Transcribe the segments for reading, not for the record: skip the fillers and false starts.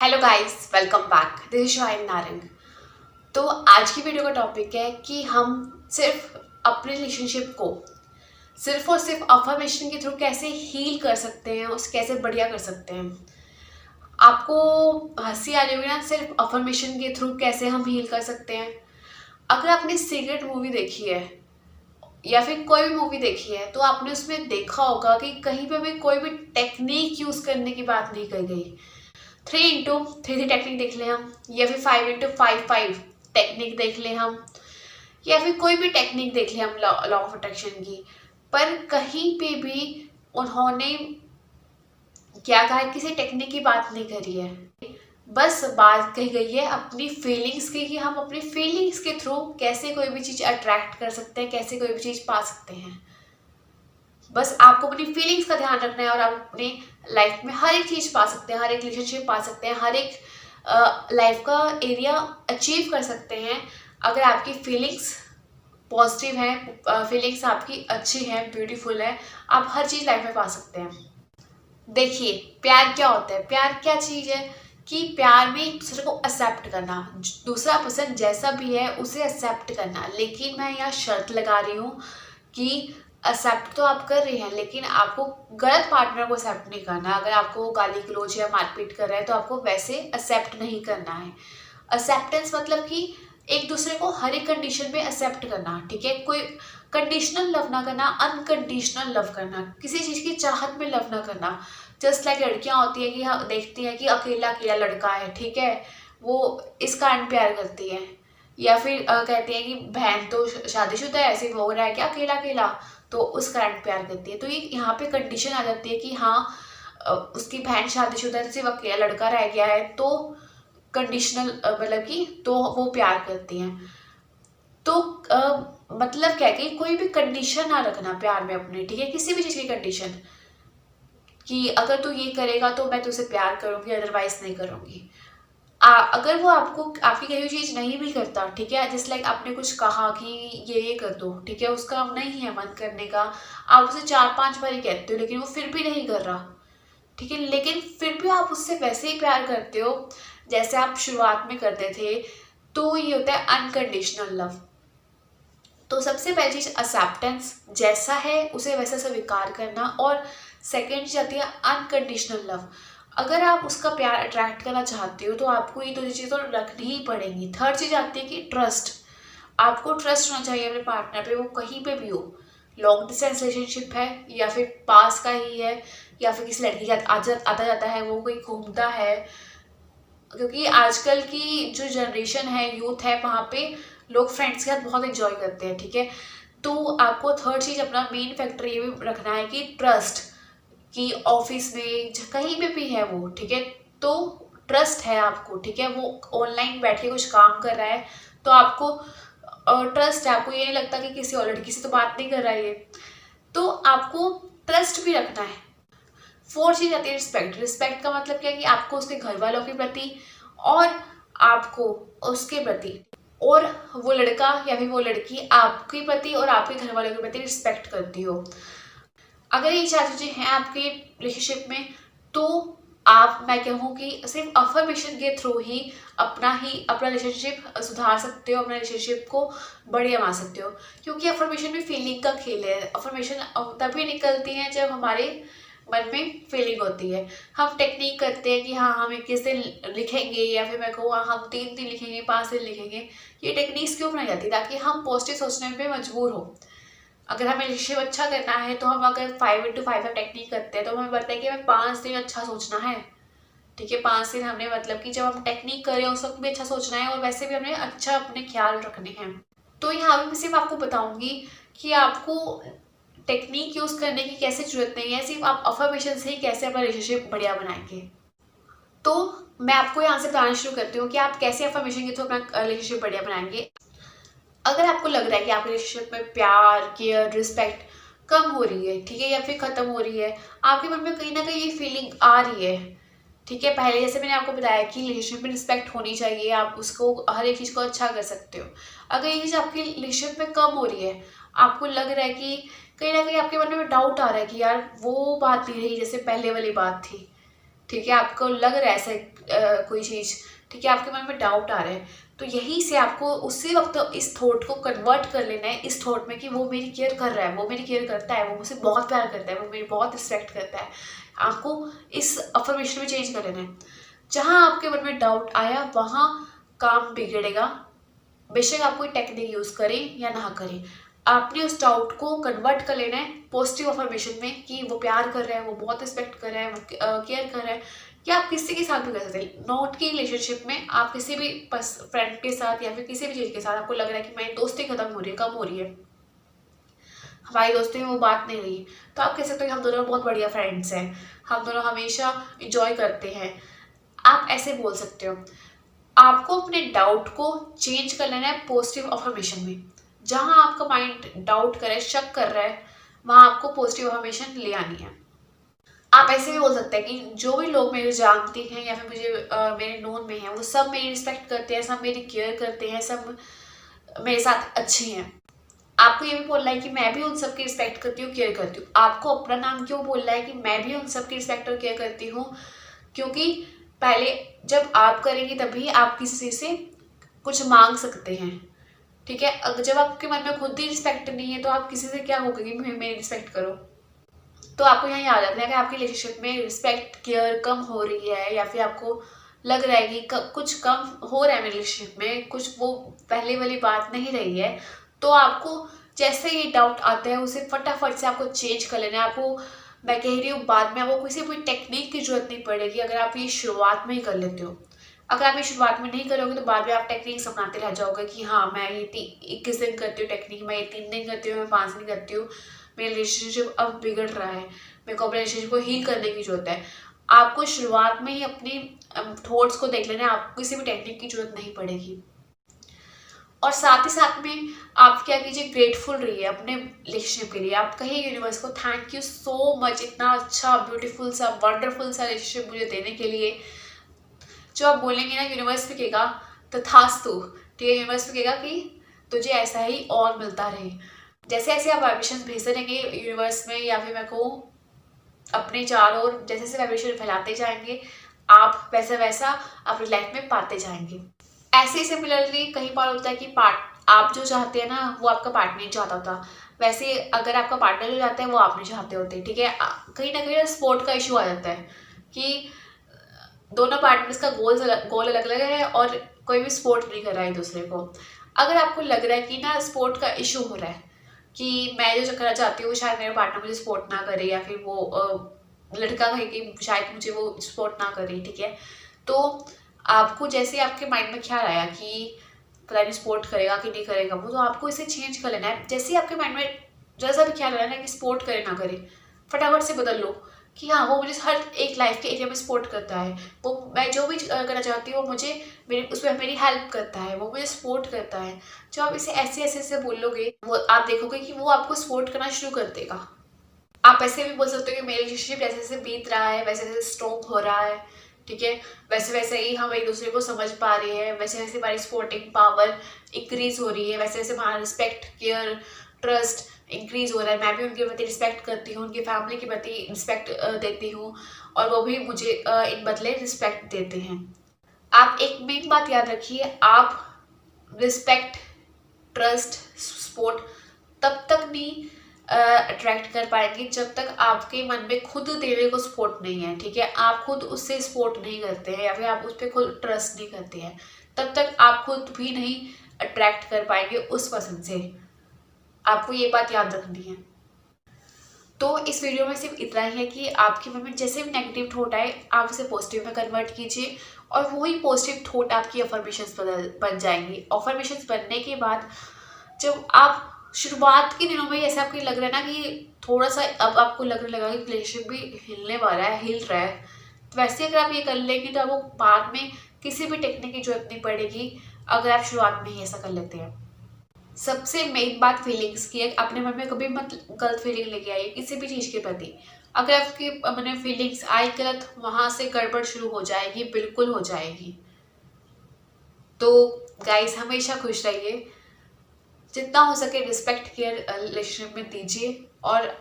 Hello guys, welcome back. This is Shaheen Narang. तो आज की वीडियो का टॉपिक है कि हम सिर्फ अपने रिलेशनशिप को सिर्फ और सिर्फ अफर्मेशन के थ्रू कैसे हील कर सकते हैं, उसे कैसे बढ़िया कर सकते हैं। आपको हंसी आ रही होगी ना, सिर्फ अफर्मेशन के थ्रू कैसे हम हील कर सकते हैं। अगर आपने सीक्रेट मूवी देखी है या फिर कोई भी मूवी देखी है तो आपने उसमें देखा होगा कि कहीं पे भी कोई भी टेक्निक यूज करने की बात नहीं कही गई। 3x3 टेक्निक देख लें हम, या फिर 5x5 टेक्निक देख लें हम, या फिर कोई भी टेक्निक देख लें हम लॉ ऑफ अट्रैक्शन की। पर कहीं पे भी उन्होंने क्या कहा है, किसी टेक्निक की बात नहीं करी है। बस बात कही गई है अपनी फीलिंग्स की, कि हम अपनी फीलिंग्स के थ्रू कैसे कोई भी चीज़ अट्रैक्ट कर सकते हैं, कैसे कोई भी चीज़ पा सकते हैं। बस आपको अपनी फीलिंग्स का ध्यान रखना है और आप अपनी लाइफ में हर एक चीज़ पा सकते हैं, हर एक रिलेशनशिप पा सकते हैं, हर एक लाइफ का एरिया अचीव कर सकते हैं अगर आपकी फीलिंग्स पॉजिटिव हैं, फीलिंग्स आपकी अच्छी हैं, ब्यूटीफुल है। आप हर चीज़ लाइफ में पा सकते हैं। देखिए, प्यार क्या होता है, प्यार क्या चीज़ है कि प्यार में एक दूसरे को एक्सेप्ट करना, दूसरा पर्सन जैसा भी है उसे एक्सेप्ट करना। लेकिन मैं यहाँ शर्त लगा रही हूँ कि एक्सेप्ट तो आप कर रहे हैं, लेकिन आपको गलत पार्टनर को एक्सेप्ट नहीं करना। अगर आपको गाली गलौज या मारपीट कर रहा है तो आपको वैसे एक्सेप्ट नहीं करना है। एक्सेप्टेंस मतलब कि एक दूसरे को हर एक कंडीशन में एक्सेप्ट करना, ठीक है। कोई कंडीशनल लव ना करना, अनकंडीशनल लव करना, किसी चीज़ की चाहत में लव ना करना। जस्ट लाइक लड़कियां होती है कि हाँ, देखती हैं कि अकेला अकेला लड़का है, ठीक है, वो इस कारण प्यार करती है। या फिर कहती है कि बहन तो शादीशुदा है, ऐसे हो रहा है क्या अकेला अकेला, तो उस कारण प्यार करती है। तो ये यहाँ पे कंडीशन आ जाती है कि हाँ, उसकी बहन शादीशुदा है, सिर्फ अकेला लड़का रह गया है, तो कंडीशनल मतलब कि तो वो प्यार करती हैं। तो मतलब क्या है कि कोई भी कंडीशन ना रखना प्यार में अपने, ठीक है। किसी भी चीज़ की कंडीशन कि अगर तू ये करेगा तो मैं तुझसे प्यार करूंगी, अदरवाइज नहीं करूंगी। अगर वो आपको आपकी कही हुई चीज़ नहीं भी करता, ठीक है, जस्ट लाइक आपने कुछ कहा कि ये कर दो, ठीक है, उसका नहीं है मन करने का, आप उसे 4-5 बार ही कहते हो लेकिन वो फिर भी नहीं कर रहा, ठीक है, लेकिन फिर भी आप उससे वैसे ही प्यार करते हो जैसे आप शुरुआत में करते थे, तो ये होता है अनकंडीशनल लव। तो सबसे पहली चीज़ एक्सेप्टेंस, जैसा है उसे वैसा स्वीकार करना। और सेकेंड चीज़ आती है अनकंडीशनल लव। अगर आप उसका प्यार अट्रैक्ट करना चाहते हो तो आपको ये दो चीज़ें तो रखनी ही पड़ेंगी। थर्ड चीज़ आती है कि ट्रस्ट। आपको ट्रस्ट होना चाहिए अपने पार्टनर पे, वो कहीं पे भी हो, लॉन्ग डिस्टेंस रिलेशनशिप है या फिर पास का ही है, या फिर किसी लड़की के साथ आता जाता है, वो कोई घूमता है। क्योंकि आजकल की जो जनरेशन है, यूथ है, वहाँ पे लोग फ्रेंड्स के साथ बहुत एंजॉय करते हैं, ठीक है। तो आपको थर्ड चीज़ अपना मेन फैक्टर ये भी रखना है कि ट्रस्ट, कि ऑफिस में कहीं पे भी है वो, ठीक है, तो ट्रस्ट है आपको, ठीक है। वो ऑनलाइन बैठ के कुछ काम कर रहा है तो आपको ट्रस्ट है, आपको ये नहीं लगता कि किसी और लड़की से तो बात नहीं कर रहा है ये, तो आपको ट्रस्ट भी रखना है। फोर्थ चीज आती है रिस्पेक्ट। रिस्पेक्ट का मतलब क्या है कि आपको उसके घर वालों के प्रति और आपको उसके प्रति, और वो लड़का या फिर वो लड़की आपके प्रति और आपके घर वालों के प्रति रिस्पेक्ट करती हो। अगर ये चार चीजें हैं आपके रिलेशनशिप में, तो आप, मैं कहूँ कि सिर्फ अफर्मेशन के थ्रू ही अपना रिलेशनशिप सुधार सकते हो, अपने रिलेशनशिप को बढ़िया बना सकते हो। क्योंकि अफर्मेशन भी फीलिंग का खेल है। अफर्मेशन तभी निकलती है जब हमारे मन में फीलिंग होती है। हम टेक्निक करते हैं कि हाँ, हम 21 दिन लिखेंगे, या फिर मैं कहूँ हम 3 दिन लिखेंगे, 5 दिन लिखेंगे। ये टेक्निक्स क्यों बनाई जाती है? ताकि हम पॉजिटिव सोचने पे मजबूर हो। अगर हमें रिलेशनशिप अच्छा करना है तो हम अगर 5x5 टेक्निक करते हैं तो हमें पता है कि हमें 5 दिन अच्छा सोचना है, ठीक है। 5 दिन हमने, मतलब कि जब हम टेक्निक कर रहे हैं उस वक्त भी अच्छा सोचना है, और वैसे भी हमने अच्छा अपने ख्याल रखने हैं। तो यहाँ पे मैं सिर्फ आपको बताऊंगी कि आपको टेक्निक यूज करने की कैसे जरूरत नहीं है, सिर्फ आप अफर्मेशन से ही कैसे अपना रिलेशनशिप बढ़िया बनाएंगे। तो मैं आपको यहाँ से बताना शुरू करती हूँ कि आप कैसे अफर्मेशन के थ्रू अपना रिलेशनशिप बढ़िया बनाएंगे। अगर आपको लग रहा है कि आपके रिलेशनशिप में प्यार, केयर, रिस्पेक्ट कम हो रही है, ठीक है, या फिर खत्म हो रही है, आपके मन में कहीं ना कहीं ये फीलिंग आ रही है, ठीक है। पहले जैसे मैंने आपको बताया कि रिलेशनशिप में रिस्पेक्ट होनी चाहिए, आप उसको हर एक चीज़ को अच्छा कर सकते हो। अगर ये चीज़ आपकी रिलेशनशिप में कम हो रही है, आपको लग रहा है कि कहीं ना कहीं आपके मन में डाउट आ रहा है कि यार वो बात नहीं रही जैसे पहले वाली बात थी, ठीक है, आपको लग रहा है ऐसा, कोई चीज़, ठीक है, आपके मन में डाउट आ रहा है, तो यहीं से आपको उसी वक्त इस थॉट को कन्वर्ट कर लेना है इस थॉट में कि वो मेरी केयर कर रहा है, वो मेरी केयर करता है, वो मुझसे बहुत प्यार करता है, वो मेरी बहुत रिस्पेक्ट करता है। आपको इस अफर्मेशन में चेंज कर लेना है। जहाँ आपके मन में डाउट आया वहाँ काम बिगड़ेगा, बेशक आप कोई टेक्निक यूज़ करें या ना करें। आपने उस डाउट को कन्वर्ट कर लेना है पॉजिटिव अफर्मेशन में कि वो प्यार कर रहा है, वो बहुत रिस्पेक्ट कर रहा है, वो केयर कर रहा है। या आप किसी के साथ भी कर सकते हैं, नॉट की रिलेशनशिप में, आप किसी भी फ्रेंड के साथ या फिर किसी भी चीज़ के साथ आपको लग रहा है कि मेरी दोस्ती खत्म हो रही है, कम हो रही है, हमारी दोस्ती में वो बात नहीं रही, तो आप कह सकते हो कि हम दोनों बहुत बढ़िया फ्रेंड्स हैं, हम दोनों हमेशा इंजॉय करते हैं। आप ऐसे बोल सकते हो। आपको अपने डाउट को चेंज कर लेना है पॉजिटिव अफर्मेशन में। जहाँ आपका माइंड डाउट करे, शक कर रहा है, वहाँ आपको पॉजिटिव अफर्मेशन ले आनी है। आप ऐसे भी बोल सकते हैं कि जो भी लोग मेरे जानते हैं या फिर मुझे मेरे नोन में हैं, वो सब मेरी रिस्पेक्ट करते हैं, सब मेरी केयर करते हैं, सब मेरे साथ अच्छे हैं। आपको ये भी बोलना है कि मैं भी उन सब की रिस्पेक्ट करती हूँ, केयर करती हूँ। आपको अपना नाम क्यों बोलना है कि मैं भी उन सब की रिस्पेक्ट और केयर करती हूँ? क्योंकि पहले जब आप करेंगे तभी आप किसी से कुछ मांग सकते हैं, ठीक है। अगर जब आपके मन में खुद ही रिस्पेक्ट नहीं है तो आप किसी से क्या होगा कि मेरी रिस्पेक्ट करो। तो आपको यहाँ याद रखना है कि आपकी रिलेशनशिप में रिस्पेक्ट केयर कम हो रही है, या फिर आपको लग रहा है कि कुछ कम हो रहा है मेरी रिलेशनशिप में, कुछ वो पहले वाली बात नहीं रही है, तो आपको जैसे ही डाउट आता है उसे फटाफट से आपको चेंज कर लेना है। आपको, मैं कह रही हूँ, बाद में आपको किसी भी टेक्निक की जरूरत नहीं पड़ेगी अगर आप ये शुरुआत में ही कर लेते हो। अगर आप ये शुरुआत में नहीं करोगे तो बाद में आप टेक्निक्स अपनाते रह जाओगे कि हाँ मैं ये 21 दिन करती हूँ टेक्निक, मैं ये 3 दिन करती हूँ, मैं 5 दिन करती हूँ, मेरा रिलेशनशिप अब बिगड़ रहा है, मेरे को अपने रिलेशनशिप को हील करने की जरूरत है। आपको शुरुआत में ही अपनी थॉट्स को देख लेना है, आपको किसी भी टेक्निक की जरूरत नहीं पड़ेगी। और साथ ही साथ में आप क्या कीजिए, ग्रेटफुल रहिए अपने रिलेशनशिप के लिए। आप कहिए यूनिवर्स को थैंक यू सो मच, इतना अच्छा ब्यूटीफुल सा वंडरफुल सा रिलेशनशिप मुझे देने के लिए। जो आप बोलेंगे ना, यूनिवर्स भी कहेगा तथास्तु, ठीक है, यूनिवर्स भी कहेगा कि तुझे ऐसा ही और मिलता रहे। जैसे जैसे आप वाइब्रेशंस भेजते रहेंगे यूनिवर्स में, या फिर मैं कहूँ अपने चारों ओर जैसे जैसे वाइब्रेशन फैलाते जाएंगे, आप वैसा वैसा अपनी लाइफ में पाते जाएंगे। ऐसे ही सिमिलरली कई बार होता है कि आप जो चाहते हैं ना वो आपका पार्टनर नहीं चाहता होता, वैसे अगर आपका पार्टनर जो चाहता है वो आप नहीं चाहते होते, ठीक है। कहीं ना कहीं सपोर्ट का इशू आ जाता है कि दोनों पार्टनर्स का गोल अलग अलग है और कोई भी सपोर्ट नहीं कर रहा है एक दूसरे को। अगर आपको लग रहा है कि ना सपोर्ट का इशू हो रहा है कि मैं जो करना चाहती हूँ शायद मेरा पार्टनर मुझे सपोर्ट ना करे, या फिर वो लड़का कहे कि शायद मुझे वो सपोर्ट ना करे, ठीक है, तो आपको जैसे आपके माइंड में ख्याल आया कि पता नहीं सपोर्ट करेगा कि नहीं करेगा वो, तो आपको इसे चेंज कर लेना है। जैसे ही आपके माइंड में जैसा भी ख्याल आ रहा है ना कि सपोर्ट करे ना करे, फटाफट से बदल लो कि हाँ वो मुझे हर एक लाइफ के एरिया में सपोर्ट करता है, वो मैं जो भी करना चाहती हूँ वो मुझे उसमें मेरी हेल्प करता है, वो मुझे सपोर्ट करता है। जो आप इसे ऐसे ऐसे ऐसे बोलोगे वो आप देखोगे कि वो आपको सपोर्ट करना शुरू कर देगा। आप ऐसे भी बोल सकते हो कि मेरी रिलेशनशिप जैसे जैसे बीत रहा है वैसे वैसे स्ट्रॉन्ग हो रहा है, ठीक है, वैसे वैसे ही हम एक दूसरे को समझ पा रहे हैं, वैसे वैसे हमारी सपोर्टिंग पावर इंक्रीज हो रही है, वैसे वैसे हमारा रिस्पेक्ट केयर ट्रस्ट इंक्रीज हो रहा है। मैं भी उनके प्रति रिस्पेक्ट करती हूँ, उनकी फैमिली के प्रति रिस्पेक्ट देती हूँ, और वो भी मुझे इन बदले रिस्पेक्ट देते हैं। आप एक मेन बात याद रखिए, आप रिस्पेक्ट ट्रस्ट सपोर्ट तब तक नहीं अट्रैक्ट कर पाएंगे जब तक आपके मन में खुद देने को सपोर्ट नहीं है, ठीक है। आप खुद उससे सपोर्ट नहीं करते हैं या फिर आप उस पर खुद ट्रस्ट नहीं करते हैं, तब तक आप खुद भी नहीं अट्रैक्ट कर पाएंगे उस पर्सन से। आपको ये बात याद रखनी है। तो इस वीडियो में सिर्फ इतना ही है कि आपके मन में जैसे भी नेगेटिव थॉट आए आप उसे पॉजिटिव में कन्वर्ट कीजिए, और वही पॉजिटिव थॉट आपकी अफर्मेशंस बन जाएंगी। अफर्मेशंस बनने के बाद जब आप शुरुआत के दिनों में ऐसे आपको लग रहा है ना कि थोड़ा सा अब आपको लगने लगा कि रिलेशनशिप भी हिलने वाला है, हिल रहा है, तो वैसे अगर आप ये कर लेंगे तो आपको बाद में किसी भी टेक्निक की जरूरत नहीं पड़ेगी अगर आप शुरुआत में ही ऐसा कर लेते हैं। सबसे मेन बात फीलिंग्स की है, अपने मन में कभी मत गलत फीलिंग लेके आइए किसी भी चीज़ के प्रति। अगर आपकी मन में फीलिंग्स आई गलत, वहाँ से गड़बड़ शुरू हो जाएगी, बिल्कुल हो जाएगी। तो गाइस हमेशा खुश रहिए, जितना हो सके रिस्पेक्ट केयर रिलेशनशिप में दीजिए, और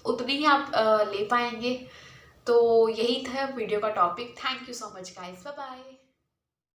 उतनी ही आप ले पाएंगे तो यही था वीडियो का topic. Thank you so much guys, bye bye.